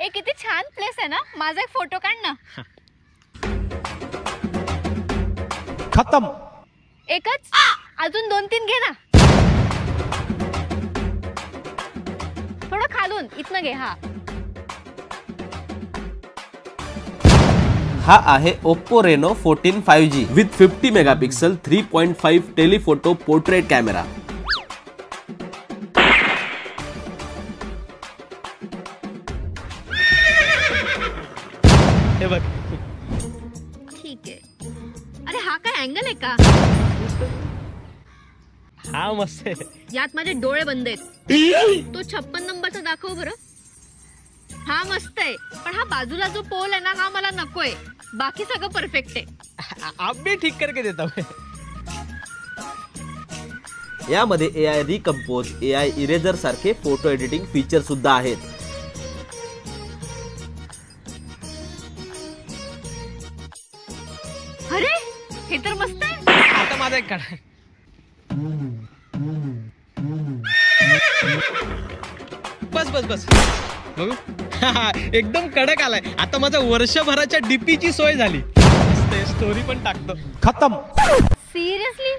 ए किती छान प्लेस आहे ना, माझा एक फोटो काढ ना. खतम. एकच, अजून 2-3 घे ना. थोडं खालून इथनं घे. हा आहे Oppo Reno 14 5G with 50 megapixel 3.5 telephoto portrait camera. हे बघ. ठीक आहे. अरे हा काय अँगल आहे का? हा मस्त आहे. यात माझे डोळे बंद आहेत. तो 56 नंबरचा दाखव बरं. हा मस्त आहे, पण हा बाजूला जो पोल आहे ना, हा मला नकोय. बाकी सगळं परफेक्ट आहे. आप भी ठीक करके देता हूँ. यामध्ये AI रिकम्पोज, AI इरेजर सारखे फोटो एडिटिंग फीचर सुद्धा आहेत. अरे हे तर मस्त आहे. आता माझा एक काढा. बस बस बस बघू. एकदम कडक आलाय. आता माझा वर्षभराच्या डीपीची सोय झाली. स्टोरी पण टाकतो. खतम. सिरियसली